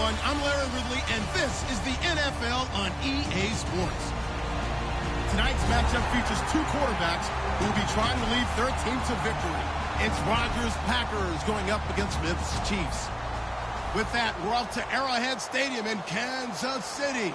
everyone. I'm Larry Ridley, and this is the NFL on EA Sports. Tonight's matchup features two quarterbacks who will be trying to lead their team to victory. It's Rodgers Packers going up against Smith's Chiefs. With that, we're up to Arrowhead Stadium in Kansas City,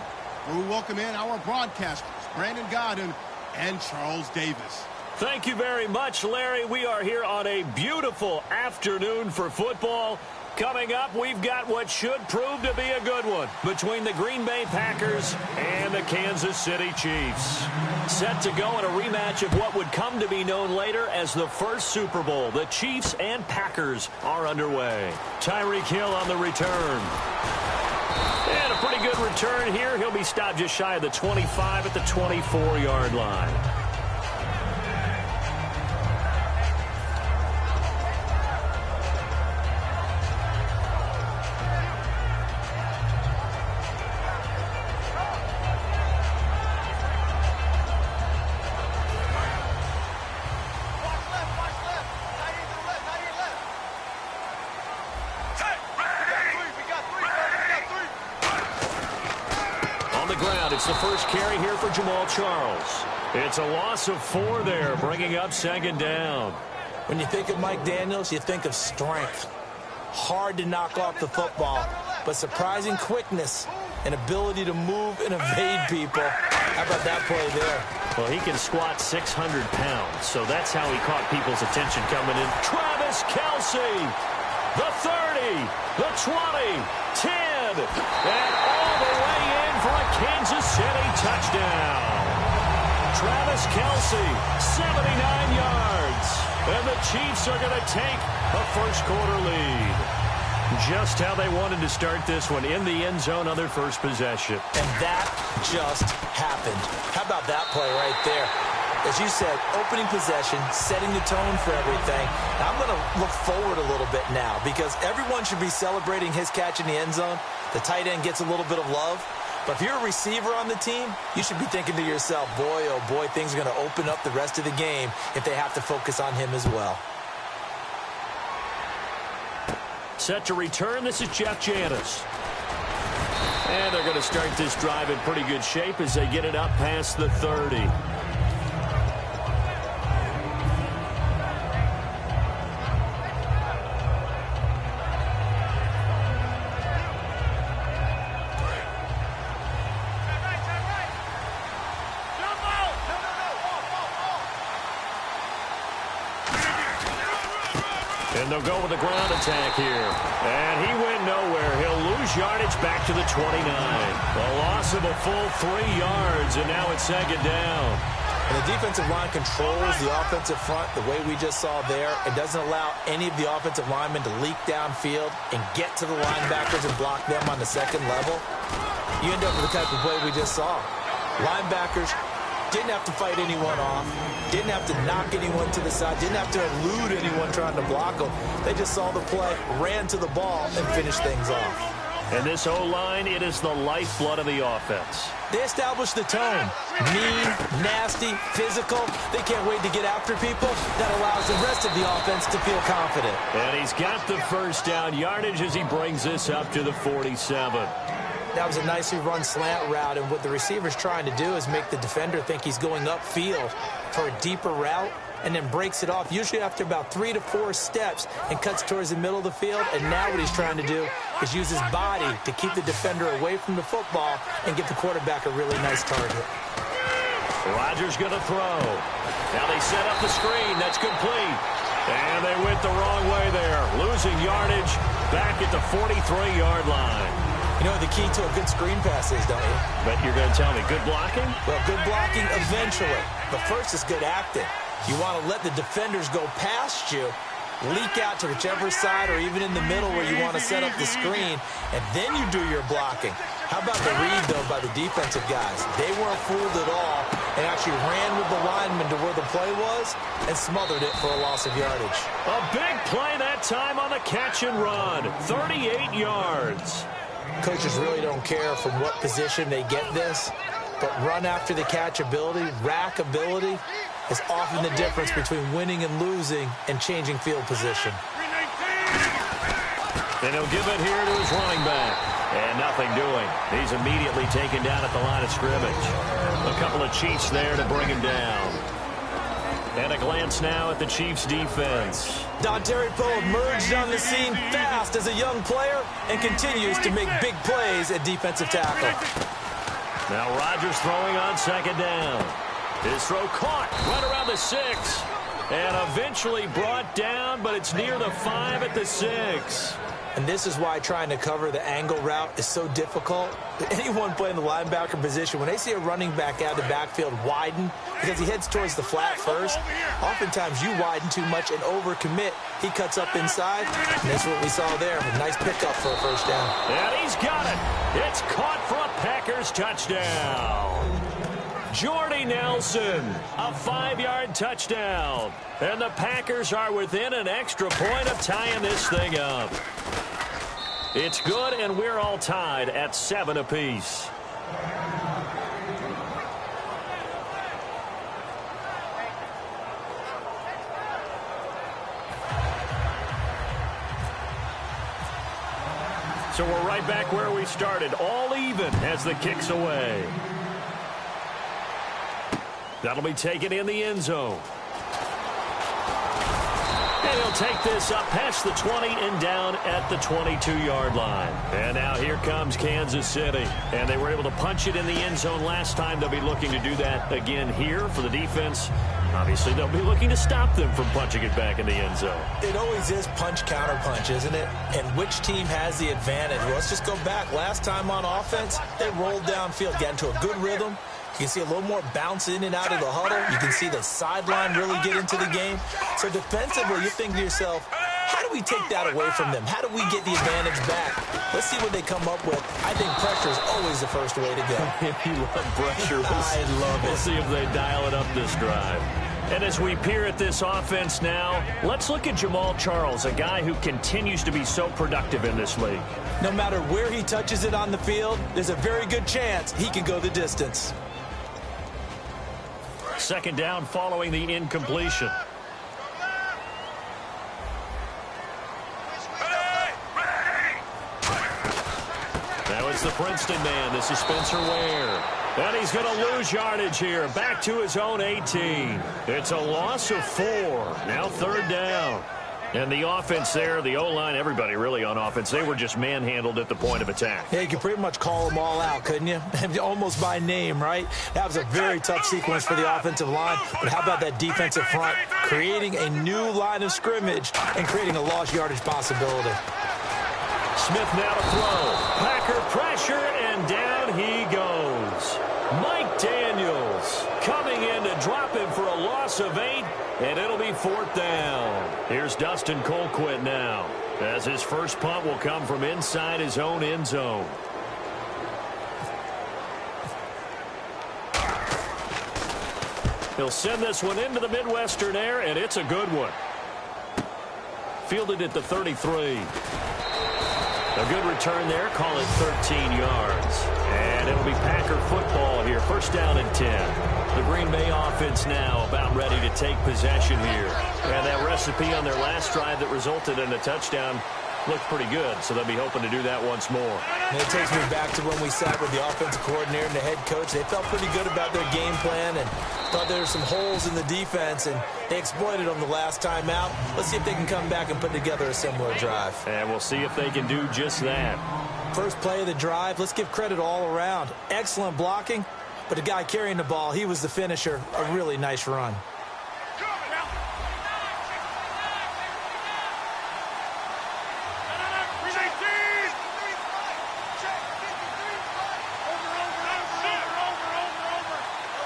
where we welcome in our broadcasters, Brandon Godden and Charles Davis. Thank you very much, Larry. We are here on a beautiful afternoon for football. Coming up, we've got what should prove to be a good one between the Green Bay Packers and the Kansas City Chiefs. Set to go in a rematch of what would come to be known later as the first Super Bowl. The Chiefs and Packers are underway. Tyreek Hill on the return. And a pretty good return here. He'll be stopped just shy of the 25 at the 24-yard line. It's the first carry here for Jamal Charles. It's a loss of 4 there, bringing up second down. When you think of Mike Daniels, you think of strength. Hard to knock off the football, but surprising quickness and ability to move and evade people. How about that play there? Well, he can squat 600 pounds, so that's how he caught people's attention coming in. Travis Kelce, the 30, the 20, 10, and all the way in for a Kansas City touchdown. Travis Kelce, 79 yards. And the Chiefs are going to take a first-quarter lead. Just how they wanted to start this one, in the end zone on their first possession. And that just happened. How about that play right there? As you said, opening possession, setting the tone for everything. Now, I'm going to look forward a little bit now because everyone should be celebrating his catch in the end zone. The tight end gets a little bit of love. But if you're a receiver on the team, you should be thinking to yourself, boy, oh boy, things are going to open up the rest of the game if they have to focus on him as well. Set to return, this is Jeff Janis. And they're going to start this drive in pretty good shape as they get it up past the 30. And they'll go with the ground attack here. And he went nowhere. He'll lose yardage back to the 29. A loss of a full 3 yards, and now it's second down. And the defensive line controls the offensive front the way we just saw there. It doesn't allow any of the offensive linemen to leak downfield and get to the linebackers and block them on the second level. You end up with the type of play we just saw. Linebackers didn't have to fight anyone off, didn't have to knock anyone to the side, didn't have to elude anyone trying to block them. They just saw the play, ran to the ball, and finished things off. And this O-line, it is the lifeblood of the offense. They established the tone. Mean, nasty, physical. They can't wait to get after people. That allows the rest of the offense to feel confident. And he's got the first down yardage as he brings this up to the 47. That was a nicely run slant route, and what the receiver's trying to do is make the defender think he's going upfield for a deeper route and then breaks it off, usually after about 3 to 4 steps, and cuts towards the middle of the field. And now what he's trying to do is use his body to keep the defender away from the football and give the quarterback a really nice target. Rodgers going to throw. Now they set up the screen. That's complete. And they went the wrong way there, losing yardage back at the 43-yard line. You know what the key to a good screen pass is, don't you? But you're going to tell me good blocking? Well, good blocking eventually. But first is good acting. You want to let the defenders go past you, leak out to whichever side or even in the middle where you want to set up the screen, and then you do your blocking. How about the read, though, by the defensive guys? They weren't fooled at all and actually ran with the lineman to where the play was and smothered it for a loss of yardage. A big play that time on the catch and run. 38 yards. Coaches really don't care from what position they get this, but run after the catch ability, rack ability, is often the difference between winning and losing and changing field position. And he'll give it here to his running back. And nothing doing. He's immediately taken down at the line of scrimmage. A couple of Chiefs there to bring him down. And a glance now at the Chiefs' defense. Dontari Poe emerged on the scene fast as a young player and continues to make big plays at defensive tackle. Now Rodgers throwing on second down. His throw caught right around the 6. And eventually brought down, but it's near the 5 at the 6. And this is why trying to cover the angle route is so difficult. Anyone playing the linebacker position, when they see a running back out of the backfield widen because he heads towards the flat first, oftentimes you widen too much and overcommit. He cuts up inside, and that's what we saw there. A nice pickup for a first down. And he's got it. It's caught for a Packers touchdown. Jordy Nelson, a 5-yard touchdown. And the Packers are within an extra point of tying this thing up. It's good, and we're all tied at 7 apiece. So we're right back where we started, all even as the kick's away. That'll be taken in the end zone. And he'll take this up past the 20 and down at the 22-yard line. And now here comes Kansas City. And they were able to punch it in the end zone last time. They'll be looking to do that again here for the defense. Obviously, they'll be looking to stop them from punching it back in the end zone. It always is punch-counter-punch, isn't it? And which team has the advantage? Well, let's just go back. Last time on offense, they rolled downfield, got into a good rhythm. You can see a little more bounce in and out of the huddle. You can see the sideline really get into the game. So defensively, you think to yourself, how do we take that away from them? How do we get the advantage back? Let's see what they come up with. I think pressure is always the first way to go. You love pressure. I love it. We'll see if they dial it up this drive. And as we peer at this offense now, let's look at Jamal Charles, a guy who continues to be so productive in this league. No matter where he touches it on the field, there's a very good chance he can go the distance. Second down following the incompletion. Now it's the Princeton man. This is Spencer Ware. And he's going to lose yardage here. Back to his own 18. It's a loss of 4. Now third down. And the offense there, the O-line, everybody really on offense, they were just manhandled at the point of attack. Yeah, you could pretty much call them all out, couldn't you? Almost by name, right? That was a very tough sequence for the offensive line. But how about that defensive front creating a new line of scrimmage and creating a lost yardage possibility? Smith now to throw. Packer pressure, and down he goes. Mike Daniels coming in to drop him for a loss of 8, and it'll be fourth down. Here's Dustin Colquitt now, as his first punt will come from inside his own end zone. He'll send this one into the Midwestern air, and it's a good one. Fielded at the 33. A good return there. Call it 13 yards. And it'll be Packer football here. First down and 10. The Green Bay offense now about ready to take possession here. And that recipe on their last drive that resulted in a touchdown looked pretty good, so they'll be hoping to do that once more. And it takes me back to when we sat with the offensive coordinator and the head coach. They felt pretty good about their game plan and thought there were some holes in the defense, and they exploited them the last time out. Let's see if they can come back and put together a similar drive. And we'll see if they can do just that. First play of the drive, let's give credit all around. Excellent blocking, but the guy carrying the ball, he was the finisher. A really nice run.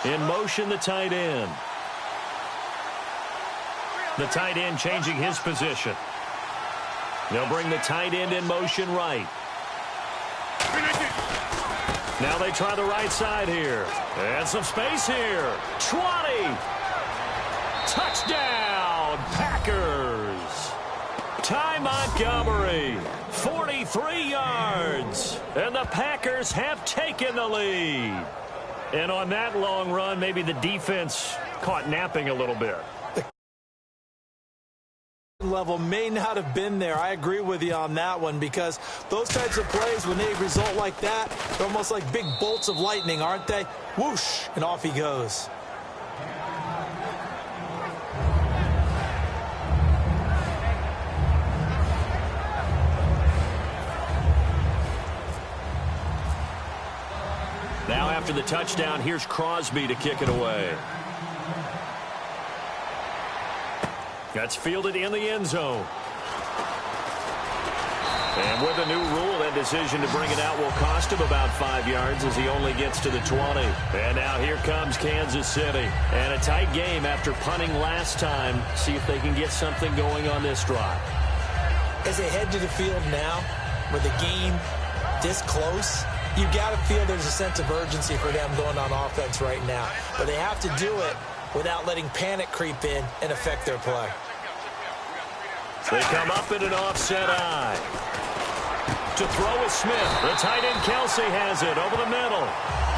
In motion, the tight end. The tight end changing his position. They'll bring the tight end in motion right. Now they try the right side here. And some space here. 20. Touchdown, Packers. Ty Montgomery, 43 yards. And the Packers have taken the lead. And on that long run, maybe the defense caught napping a little bit. level may not have been there. I agree with you on that one, because those types of plays, when they result like that, they're almost like big bolts of lightning, aren't they? Whoosh, and off he goes. Now after the touchdown, here's Crosby to kick it away. That's fielded in the end zone. And with a new rule, that decision to bring it out will cost him about 5 yards as he only gets to the 20. And now here comes Kansas City. And a tight game after punting last time. See if they can get something going on this drive. As they head to the field now, with the game this close, you've got to feel there's a sense of urgency for them going on offense right now. But they have to do it without letting panic creep in and affect their play. They come up in an offset eye. To throw is Smith. The tight end Kelsey has it over the middle.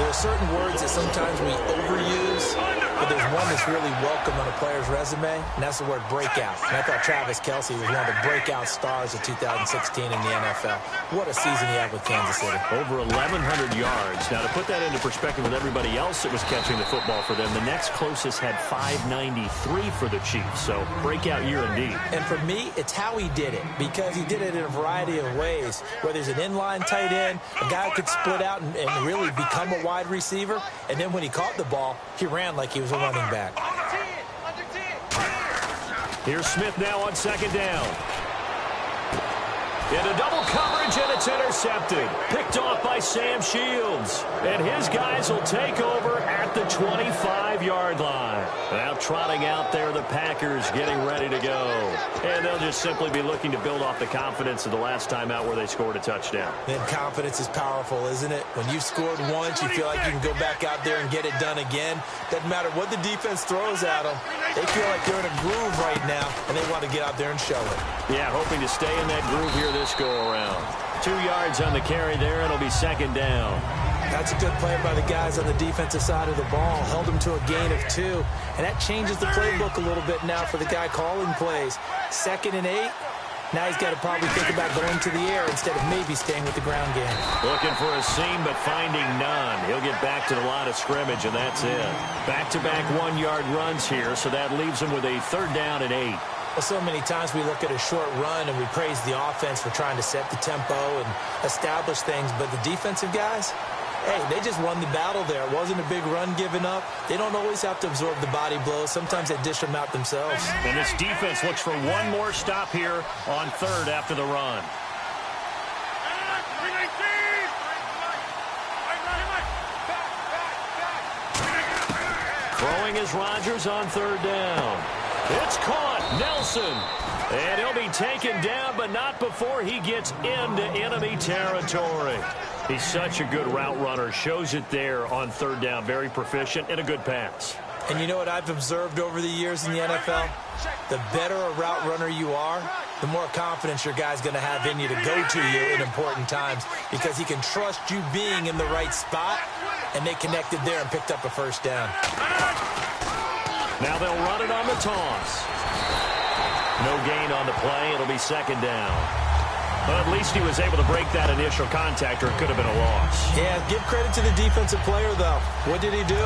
There are certain words that sometimes we overuse, but there's one that's really welcome on a player's resume, and that's the word breakout. And I thought Travis Kelsey was one of the breakout stars of 2016 in the NFL. What a season he had with Kansas City. Over 1,100 yards. Now, to put that into perspective with everybody else that was catching the football for them, the next closest had 593 for the Chiefs. So, breakout year indeed. And for me, it's how he did it, because he did it in a variety of ways. Whether he's an inline tight end, a guy who could split out and really become a wide receiver, and then when he caught the ball, he ran like he was a running back. Here's Smith now on second down. Into double coverage, and it's intercepted. Picked off by Sam Shields. And his guys will take over at the 25-yard line. Now trotting out there, the Packers getting ready to go. And they'll just simply be looking to build off the confidence of the last time out where they scored a touchdown. Then confidence is powerful, isn't it? When you've scored once, you feel like you can go back out there and get it done again. Doesn't matter what the defense throws at them. They feel like they're in a groove right now, and they want to get out there and show it. Yeah, hoping to stay in that groove here this go-around. 2 yards on the carry there, and it'll be second down. That's a good play by the guys on the defensive side of the ball. Held them to a gain of 2. And that changes the playbook a little bit now for the guy calling plays. 2nd and 8. Now he's got to probably think about going to the air instead of maybe staying with the ground game. Looking for a seam, but finding none. He'll get back to the line of scrimmage, and that's it. Back-to-back 1-yard runs here, so that leaves him with a 3rd down and 8. Well, so many times we look at a short run and we praise the offense for trying to set the tempo and establish things, but the defensive guys, hey, they just won the battle there. It wasn't a big run given up. They don't always have to absorb the body blows. Sometimes they dish them out themselves. And this defense looks for one more stop here on 3rd after the run. Throwing is Rodgers on 3rd down. It's caught. Nelson. And he'll be taken down, but not before he gets into enemy territory. He's such a good route runner. Shows it there on 3rd down. Very proficient and a good pass. And you know what I've observed over the years in the NFL? The better a route runner you are, the more confidence your guy's going to have in you to go to you in important times, because he can trust you being in the right spot, and they connected there and picked up a 1st down. Now they'll run it on the toss. No gain on the play. It'll be 2nd down. But at least he was able to break that initial contact, or it could have been a loss. Yeah, give credit to the defensive player, though. What did he do?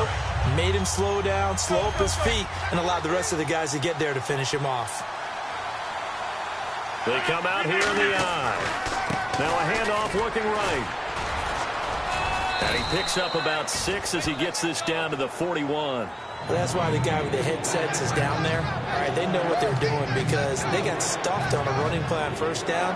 Made him slow down, slow up his feet, and allowed the rest of the guys to get there to finish him off. They come out here in the eye. Now a handoff looking right. And he picks up about 6 as he gets this down to the 41. Well, that's why the guy with the headsets is down there. All right, they know what they're doing, because they got stuffed on a running play on 1st down.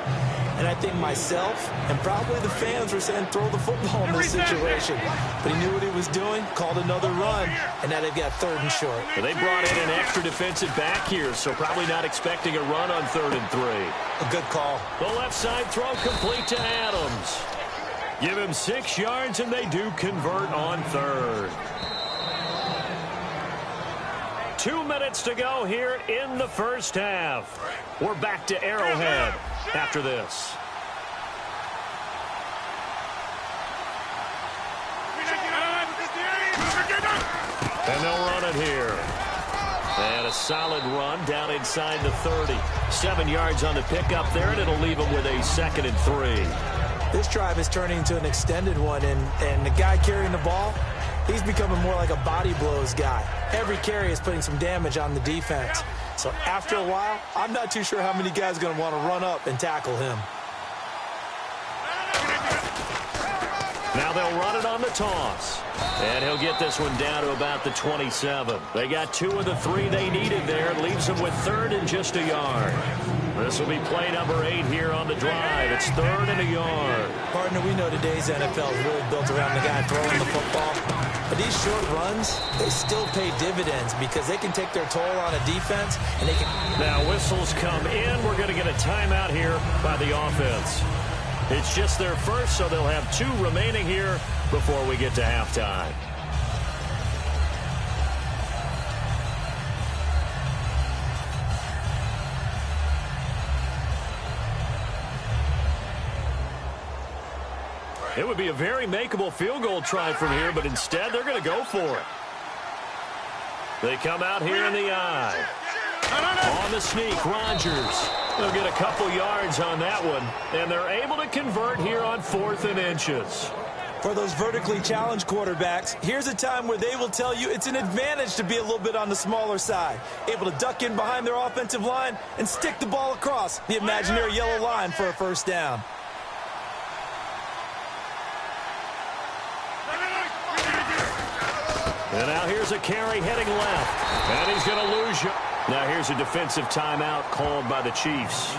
And I think myself and probably the fans were saying throw the football in this situation. But he knew what he was doing, called another run, and now they've got 3rd and short. Well, they brought in an extra defensive back here, so probably not expecting a run on 3rd and 3. A good call. The left side throw complete to Adams. Give him 6 yards, and they do convert on 3rd. 2 minutes to go here in the 1st half. We're back to Arrowhead after this. And they'll run it here. And a solid run down inside the 30. 7 yards on the pickup there, and it'll leave him with a 2nd and 3. This drive is turning into an extended one, and the guy carrying the ball, he's becoming more like a body blows guy. Every carry is putting some damage on the defense. So after a while, I'm not too sure how many guys are going to want to run up and tackle him. Now they'll run it on the toss. And he'll get this one down to about the 27. They got 2 of the 3 they needed there. It leaves them with 3rd and just a yard. This will be play number 8 here on the drive. It's 3rd and a yard. Partner, we know today's NFL is really built around the guy throwing the football. But these short runs, they still pay dividends because they can take their toll on a defense. And they can. Now whistles come in. We're going to get a timeout here by the offense. It's just their first, so they'll have 2 remaining here before we get to halftime. It would be a very makeable field goal try from here, but instead they're going to go for it. They come out here in the eye. On the sneak, Rodgers. They'll get a couple yards on that one, and they're able to convert here on 4th and inches. For those vertically challenged quarterbacks, here's a time where they will tell you it's an advantage to be a little bit on the smaller side, able to duck in behind their offensive line and stick the ball across the imaginary yellow line for a first down. And now here's a carry heading left, and he's going to lose you. Now here's a defensive timeout called by the Chiefs.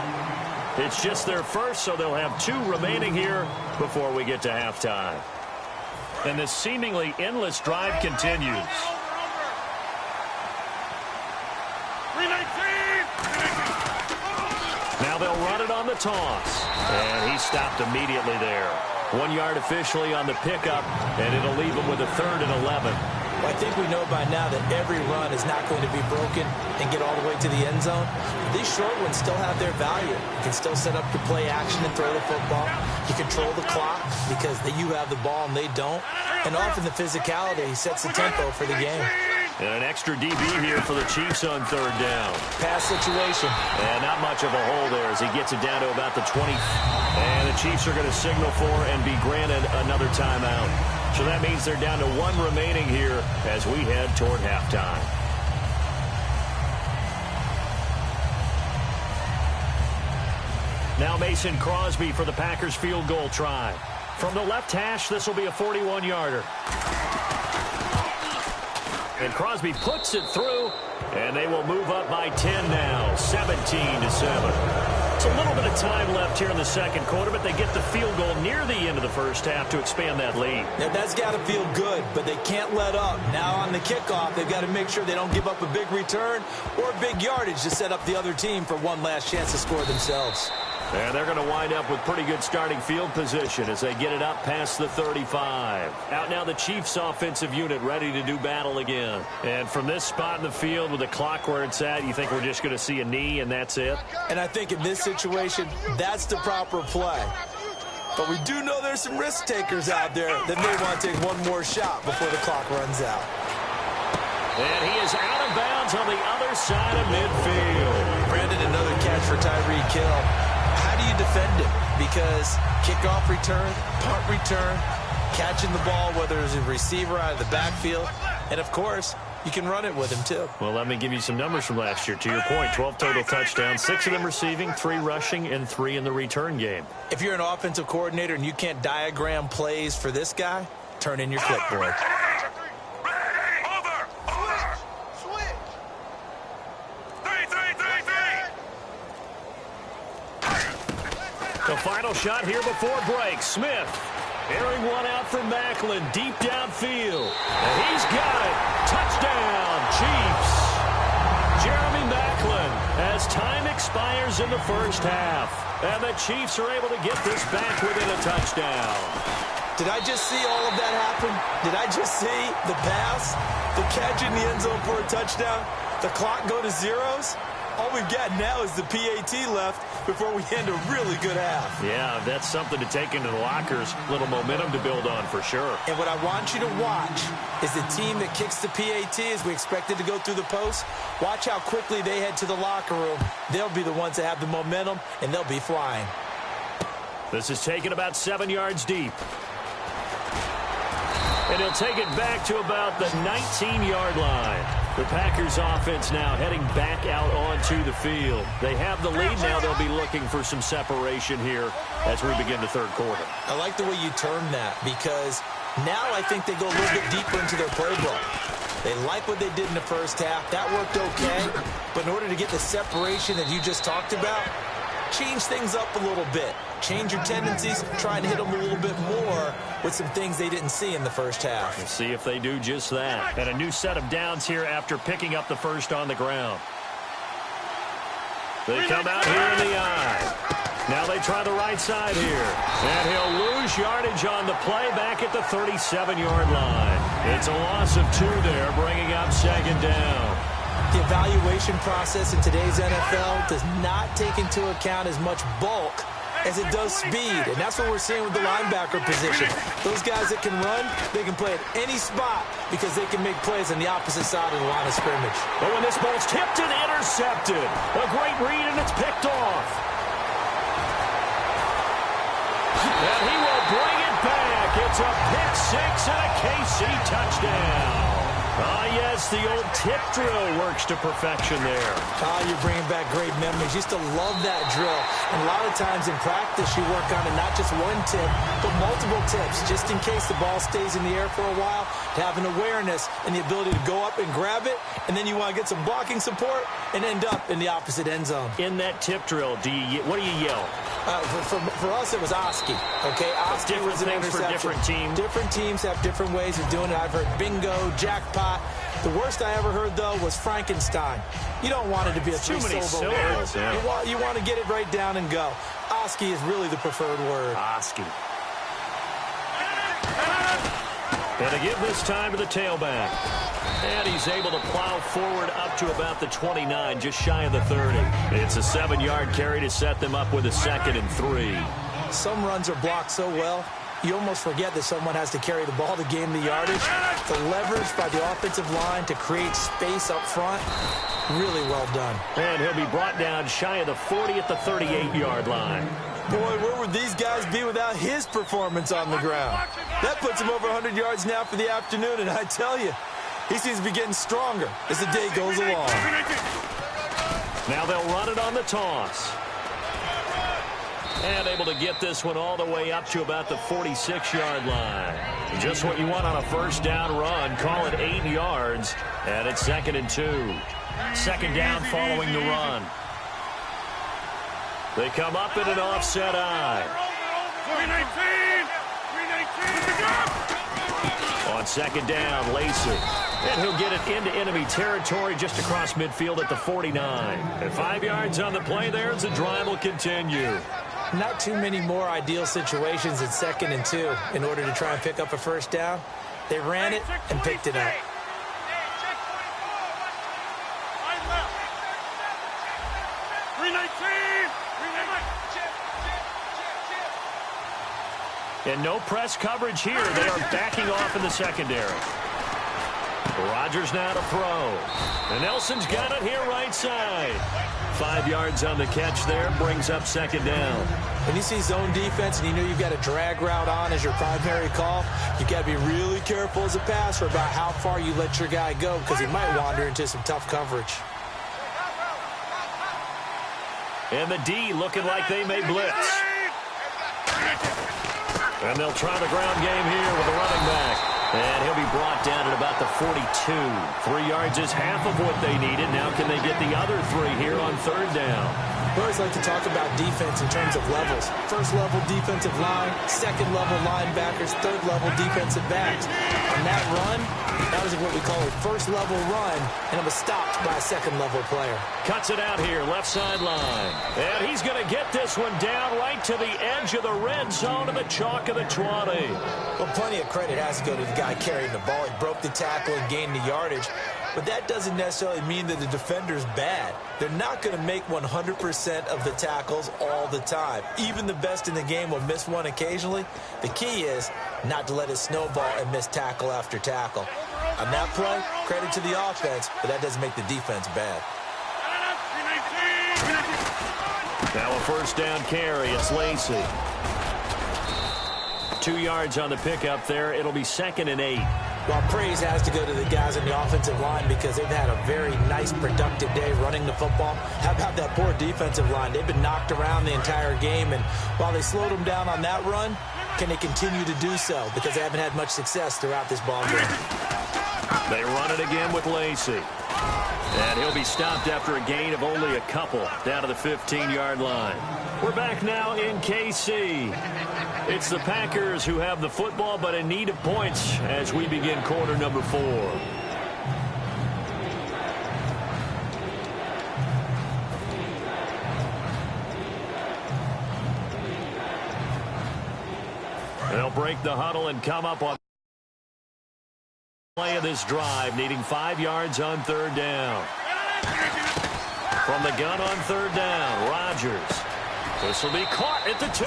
It's just their first, so they'll have 2 remaining here before we get to halftime. And this seemingly endless drive continues. Now they'll run it on the toss. And he stopped immediately there. 1 yard officially on the pickup, and it'll leave him with a 3rd and 11. Well, I think we know by now that every run is not going to be broken and get all the way to the end zone. These short ones still have their value. You can still set up your play action and throw the football. You control the clock because you have the ball and they don't. And often the physicality sets the tempo for the game. And an extra DB here for the Chiefs on 3rd down. Pass situation. And not much of a hole there as he gets it down to about the 20. And the Chiefs are going to signal for and be granted another timeout. So that means they're down to 1 remaining here as we head toward halftime. Now Mason Crosby for the Packers field goal try. From the left hash, this will be a 41-yarder. And Crosby puts it through, and they will move up by 10 now, 17-7. It's a little bit of time left here in the second quarter, but they get the field goal near the end of the first half to expand that lead. Now, that's got to feel good, but they can't let up. Now on the kickoff, they've got to make sure they don't give up a big return or big yardage to set up the other team for one last chance to score themselves. And they're going to wind up with pretty good starting field position as they get it up past the 35. Out now the Chiefs offensive unit ready to do battle again. And from this spot in the field with the clock where it's at, you think we're just going to see a knee and that's it? And I think in this situation, that's the proper play. But we do know there's some risk takers out there that may want to take one more shot before the clock runs out. And he is out of bounds on the other side of midfield. Brandon, another catch for Tyreek Hill. How do you defend him? Because kickoff return, punt return, catching the ball, whether it's a receiver out of the backfield, and, of course, you can run it with him, too. Well, let me give you some numbers from last year. To your point, 12 total touchdowns, 6 of them receiving, 3 rushing, and 3 in the return game. If you're an offensive coordinator and you can't diagram plays for this guy, turn in your clipboard. The final shot here before break. Smith airing one out for Macklin deep downfield. And he's got it. Touchdown, Chiefs. Jeremy Macklin as time expires in the first half. And the Chiefs are able to get this back within a touchdown. Did I just see all of that happen? Did I just see the pass, the catch in the end zone for a touchdown, the clock go to zeros? all we've got now is the PAT left before we end a really good half. Yeah, that's something to take into the lockers. Little momentum to build on for sure. And what I want you to watch is the team that kicks the PAT as we expected to go through the post. Watch how quickly they head to the locker room. They'll be the ones that have the momentum, and they'll be flying. This is taken about 7 yards deep. And he'll take it back to about the 19-yard line. The Packers offense now heading back out onto the field. They have the lead now. They'll be looking for some separation here as we begin the third quarter. I like the way you termed that because now I think they go a little bit deeper into their playbook. They like what they did in the first half. That worked okay. But in order to get the separation that you just talked about, change things up a little bit. Change your tendencies, try and hit them a little bit more with some things they didn't see in the first half. We'll see if they do just that. And a new set of downs here after picking up the first on the ground. They come out here in the eye. Now they try the right side here. And he'll lose yardage on the play back at the 37-yard line. It's a loss of 2 there, bringing up second down. The evaluation process in today's NFL does not take into account as much bulk as it does speed, and that's what we're seeing with the linebacker position. Those guys that can run, they can play at any spot because they can make plays on the opposite side of the line of scrimmage. But when this ball's tipped and intercepted, a great read, and it's picked off. And he will bring it back. It's a pick six and a KC touchdown. Yes, the old tip drill works to perfection there. You're bringing back great memories. Used to love that drill. And a lot of times in practice, you work on it not just one tip, but multiple tips, just in case the ball stays in the air for a while, to have an awareness and the ability to go up and grab it, and then you want to get some blocking support and end up in the opposite end zone. In that tip drill, what do you yell? For us, it was Oski. Okay, Oski was an interception. For different teams. Different teams have different ways of doing it. I've heard bingo, jackpot. The worst I ever heard, though, was Frankenstein. You don't want it to be a three-syllable word. Yeah. You want to get it right down and go. Oski is really the preferred word. Oski. And to give this time to the tailback. And he's able to plow forward up to about the 29, just shy of the 30. It's a 7-yard carry to set them up with a 2nd and 3. Some runs are blocked so well, you almost forget that someone has to carry the ball to gain the yardage. The leverage by the offensive line to create space up front, really well done. And he'll be brought down shy of the 40 at the 38-yard line. Boy, where would these guys be without his performance on the ground? That puts him over 100 yards now for the afternoon, and I tell you, he seems to be getting stronger as the day goes along. Now they'll run it on the toss. And able to get this one all the way up to about the 46-yard line. Just what you want on a first down run. Call it 8 yards. And it's 2nd and 2. 2nd down following the run. They come up in an offset eye. 319. On 2nd down, Lacey. And he'll get it into enemy territory just across midfield at the 49. And 5 yards on the play there as the drive will continue. Not too many more ideal situations at 2nd and 2 in order to try and pick up a first down. They ran it and picked it up. And no press coverage here. They are backing off in the secondary. Rodgers now to throw. And Nelson's got it here right side. 5 yards on the catch there. Brings up 2nd down. When you see zone defense and you know you've got a drag route on as your primary call, you've got to be really careful as a passer about how far you let your guy go because he might wander into some tough coverage. And the D looking like they may blitz. And they'll try the ground game here with the running back. And he'll be brought down at about the 42. 3 yards is half of what they needed. Now can they get the other 3 here on 3rd down? We always like to talk about defense in terms of levels. First level defensive line, second level linebackers, third level defensive backs. On that run, that was what we call a first level run, and it was stopped by a second level player. Cuts it out here, left sideline. And he's going to get this one down right to the edge of the red zone of the chalk of the 20. Well, plenty of credit has to go to the guy carrying the ball. He broke the tackle and gained the yardage. but that doesn't necessarily mean that the defender's bad. They're not going to make 100% of the tackles all the time. Even the best in the game will miss one occasionally. The key is not to let it snowball and miss tackle after tackle. On that play, credit to the offense, but that doesn't make the defense bad. Now a first down carry. It's Lacey. 2 yards on the pickup there. It'll be 2nd and 8. Well, praise has to go to the guys on the offensive line because they've had a very nice, productive day running the football. How about that poor defensive line? They've been knocked around the entire game, and while they slowed them down on that run, can they continue to do so? Because they haven't had much success throughout this ball game. They run it again with Lacey. And he'll be stopped after a gain of only a couple down to the 15-yard line. We're back now in KC. It's the Packers who have the football but in need of points as we begin quarter number 4. They'll break the huddle and come up on play of this drive, needing 5 yards on 3rd down. From the gun on 3rd down, Rodgers. This will be caught at the 2.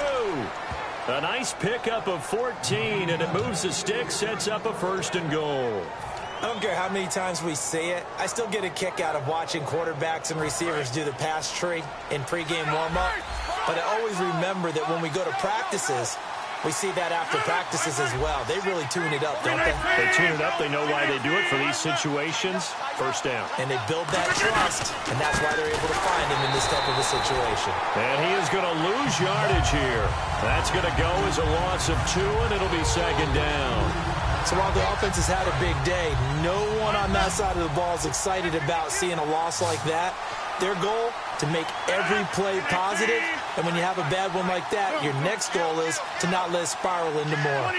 A nice pickup of 14, and it moves the stick, sets up a 1st and goal. I don't care how many times we say it. I still get a kick out of watching quarterbacks and receivers do the pass tree in pregame warm-up. But I always remember that when we go to practices, we see that after practices as well. They really tune it up, don't they? They tune it up. They know why they do it for these situations. 1st down. And they build that trust, and that's why they're able to find him in this type of a situation. And he is going to lose yardage here. That's going to go as a loss of 2, and it'll be 2nd down. So while the offense has had a big day, no one on that side of the ball is excited about seeing a loss like that. Their goal, to make every play positive. And when you have a bad one like that, your next goal is to not let it spiral into more.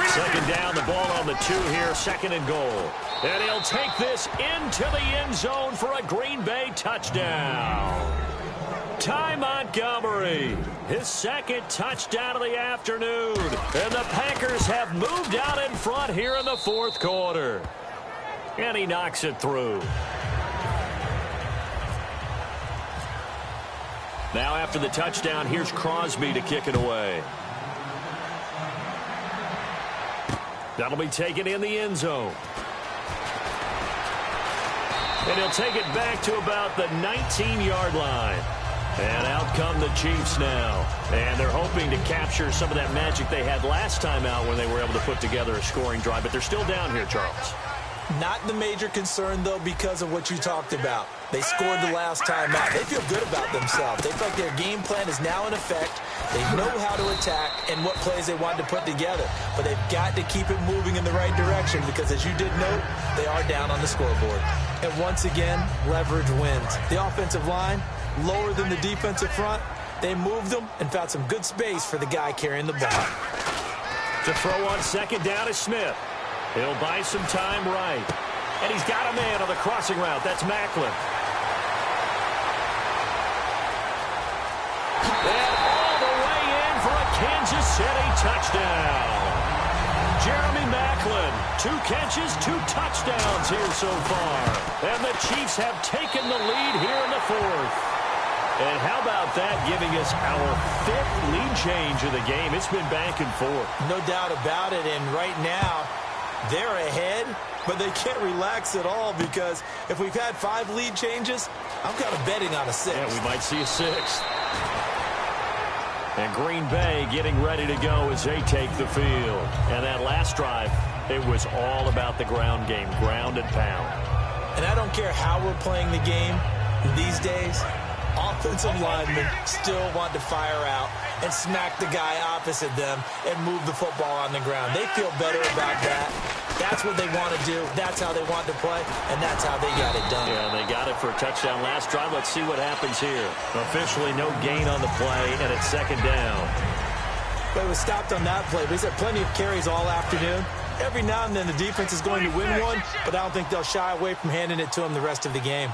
2nd down, the ball on the 2 here, 2nd and goal. And he'll take this into the end zone for a Green Bay touchdown. Ty Montgomery, his 2nd touchdown of the afternoon. And the Packers have moved out in front here in the 4th quarter. And he knocks it through. Now after the touchdown, here's Crosby to kick it away. That'll be taken in the end zone. And he'll take it back to about the 19-yard line. And out come the Chiefs now. And they're hoping to capture some of that magic they had last time out when they were able to put together a scoring drive. But they're still down here, Charles. Not the major concern, though, because of what you talked about. They scored the last time out. They feel good about themselves. They feel like their game plan is now in effect. They know how to attack and what plays they want to put together. But they've got to keep it moving in the right direction because, as you did note, they are down on the scoreboard. And once again, leverage wins. The offensive line, lower than the defensive front. They moved them and found some good space for the guy carrying the ball. To throw on 2nd down is Smith. He'll buy some time right. And he's got a man on the crossing route. That's Macklin. And all the way in for a Kansas City touchdown. Jeremy Macklin, 2 catches, 2 touchdowns here so far. And the Chiefs have taken the lead here in the 4th. And how about that, giving us our 5th lead change of the game? It's been back and forth. No doubt about it. And right now, they're ahead, but they can't relax at all because if we've had 5 lead changes, I'm kind of betting on a 6th. Yeah, we might see a 6th. And Green Bay getting ready to go as they take the field. And that last drive, it was all about the ground game, ground and pound. And I don't care how we're playing the game these days, offensive linemen still want to fire out and smack the guy opposite them and move the football on the ground. They feel better about that. That's what they want to do. That's how they want to play, and that's how they got it done. Yeah, they got it for a touchdown last drive. Let's see what happens here. Officially no gain on the play, and it's 2nd down. But it was stopped on that play. But he's had plenty of carries all afternoon. Every now and then the defense is going to win one, but I don't think they'll shy away from handing it to him the rest of the game.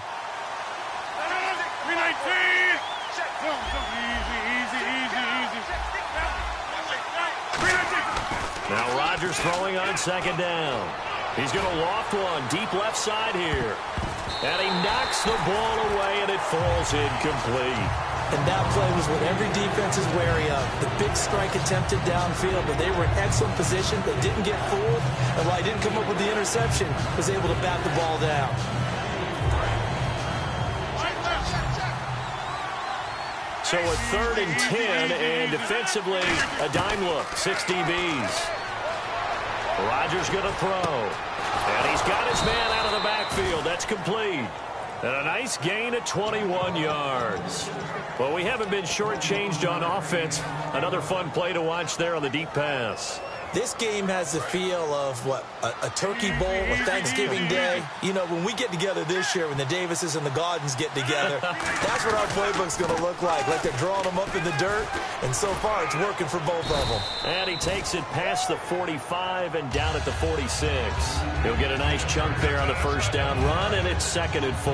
Now Rodgers throwing on 2nd down. He's going to loft one deep left side here. And he knocks the ball away, and it falls incomplete. And that play was what every defense is wary of. The big strike attempted downfield, but they were in excellent position. They didn't get fooled. And while he didn't come up with the interception, was able to bat the ball down. So a 3rd and 10, and defensively, a dime look, 6 DBs. Rodgers going to throw. And he's got his man out of the backfield. That's complete. And a nice gain of 21 yards. Well, we haven't been shortchanged on offense. Another fun play to watch there on the deep pass. This game has the feel of, what, a turkey bowl, a Thanksgiving Day. You know, when we get together this year, when the Davises and the Gaudens get together, that's what our playbook's going to look like they're drawing them up in the dirt, and so far it's working for both of them. And he takes it past the 45 and down at the 46. He'll get a nice chunk there on the first down run, and it's 2nd and 4.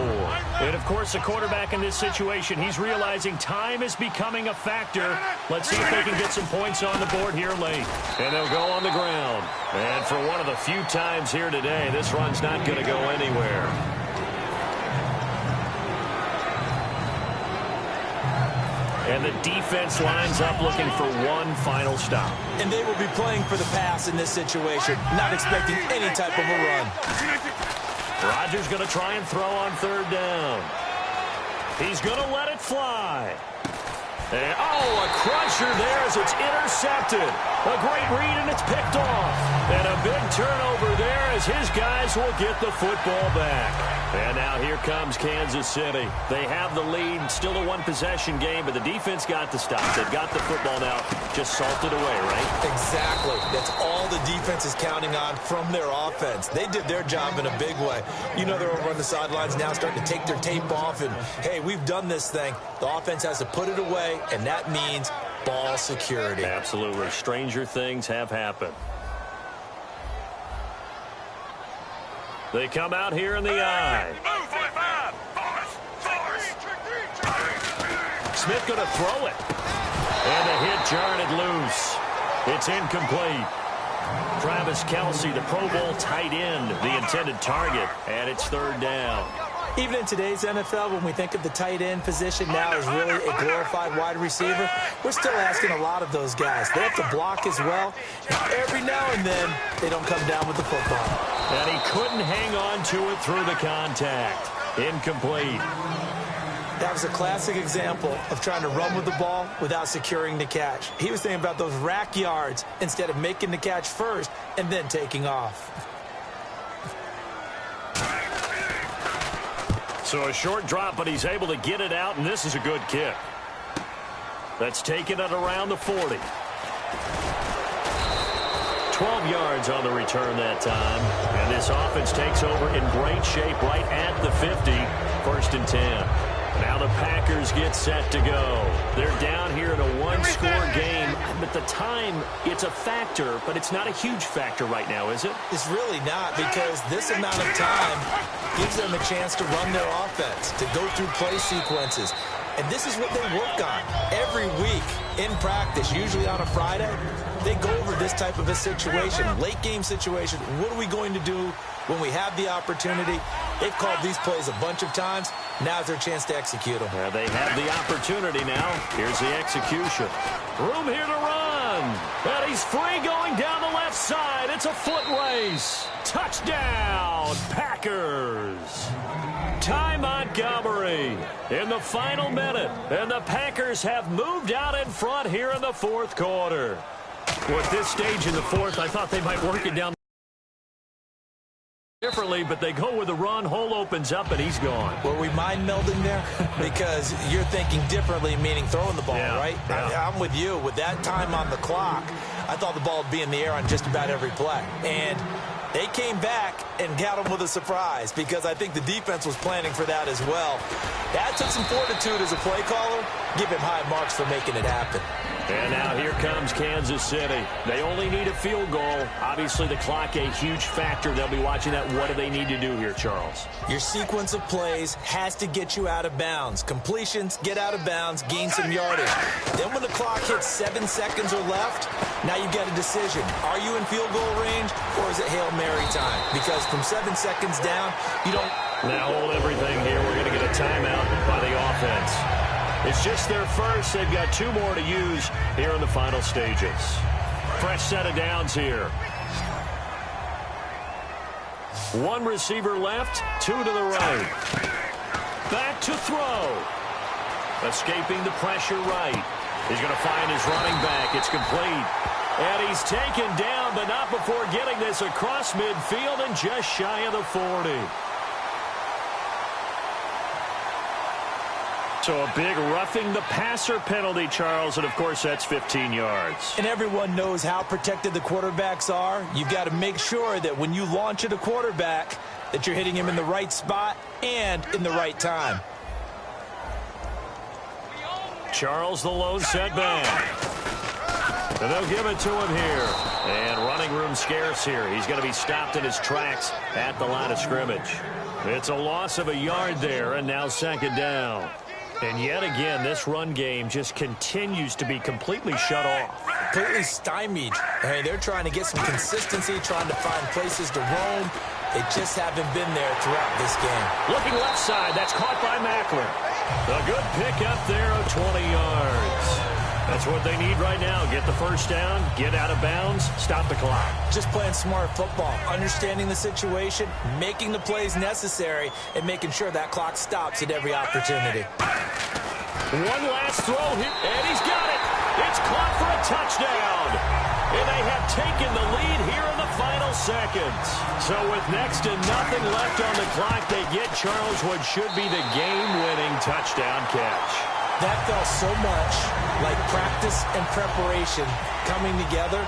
And, of course, the quarterback in this situation, he's realizing time is becoming a factor. Let's see if they can get some points on the board here late. And they'll go on the ground. And for one of the few times here today, this run's not going to go anywhere. And the defense lines up looking for one final stop. And they will be playing for the pass in this situation, not expecting any type of a run. Rodgers going to try and throw on 3rd down. He's going to let it fly. And, a crusher there as it's intercepted. A great read, and it's picked off. And a big turnover there as his guys will get the football back. And now here comes Kansas City. They have the lead, still a one-possession game, but the defense got the stop. They've got the football now, just salted away, right? Exactly. That's all the defense is counting on from their offense. They did their job in a big way. You know, they're over on the sidelines now starting to take their tape off, and, hey, we've done this thing. The offense has to put it away, and that means ball security. Absolutely. Stranger things have happened. They come out here in the eye. Smith going to throw it. And the hit jarred it loose. It's incomplete. Travis Kelce, the Pro Bowl tight end, the intended target, and it's 3rd down. Even in today's NFL, when we think of the tight end position now as really a glorified wide receiver, we're still asking a lot of those guys. They have to block as well. And every now and then, they don't come down with the football. And he couldn't hang on to it through the contact. Incomplete. That was a classic example of trying to run with the ball without securing the catch. He was thinking about those rack yards instead of making the catch first and then taking off. So a short drop, but he's able to get it out, and this is a good kick. That's taken at around the 40. 12 yards on the return that time. And this offense takes over in great shape right at the 50. 1st and 10. Now the Packers get set to go. They're down here in a one-score game. But the time, it's a factor, but it's not a huge factor right now, is it? It's really not, because this amount of time gives them a chance to run their offense, to go through play sequences. And this is what they work on every week in practice, usually on a Friday. They go over this type of a situation, late-game situation. What are we going to do when we have the opportunity? They've called these plays a bunch of times. Now's their chance to execute them. Yeah, they have the opportunity now. Here's the execution. Room here to run. And he's free going down the left side. It's a foot race. Touchdown, Packers. Ty Montgomery in the final minute. And the Packers have moved out in front here in the 4th quarter. Well, at this stage in the 4th, I thought they might work it down differently, but they go with the run. Hole opens up, and he's gone. Were we mind melding there? Because you're thinking differently, meaning throwing the ball, right? Yeah. I'm with you. With that time on the clock, I thought the ball would be in the air on just about every play. And they came back and got them with a surprise, because I think the defense was planning for that as well. That took some fortitude as a play caller. Give him high marks for making it happen. And now here comes Kansas City. They only need a field goal. Obviously, the clock a huge factor. They'll be watching that. What do they need to do here, Charles? Your sequence of plays has to get you out of bounds. Completions, get out of bounds, gain some yardage. Then when the clock hits 7 seconds or left, now you get a decision. Are you in field goal range, or is it Hail Mary time? Because from 7 seconds down, you don't... Now hold everything here. We're going to get a timeout by the offense. It's just their first. They've got 2 more to use here in the final stages. Fresh set of downs here. 1 receiver left, 2 to the right. Back to throw. Escaping the pressure right. He's going to find his running back. It's complete. And he's taken down, but not before getting this across midfield and just shy of the 40. So a big roughing the passer penalty, Charles, and of course that's 15 yards. And everyone knows how protected the quarterbacks are. You've got to make sure that when you launch at a quarterback that you're hitting him in the right spot and in the right time. Charles, the lone setback. And they'll give it to him here. And running room scarce here. He's going to be stopped in his tracks at the line of scrimmage. It's a loss of a yard there, and now 2nd down. And yet again, this run game just continues to be completely shut off. Completely stymied. Hey, they're trying to get some consistency, trying to find places to roam. They just haven't been there throughout this game. Looking left side, that's caught by Macklin. A good pick up there of 20 yards. That's what they need right now. Get the first down, get out of bounds, stop the clock. Just playing smart football, understanding the situation, making the plays necessary, and making sure that clock stops at every opportunity. One last throw here, and he's got it. It's caught for a touchdown. And they have taken the lead here in the final seconds. So with next to nothing left on the clock, they get Charles what should be the game-winning touchdown catch. That felt so much like practice and preparation coming together.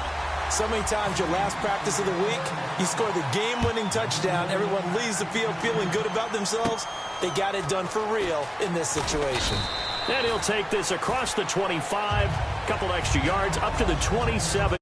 So many times your last practice of the week, you score the game-winning touchdown. Everyone leaves the field feeling good about themselves. They got it done for real in this situation. And he'll take this across the 25, couple extra yards, up to the 27.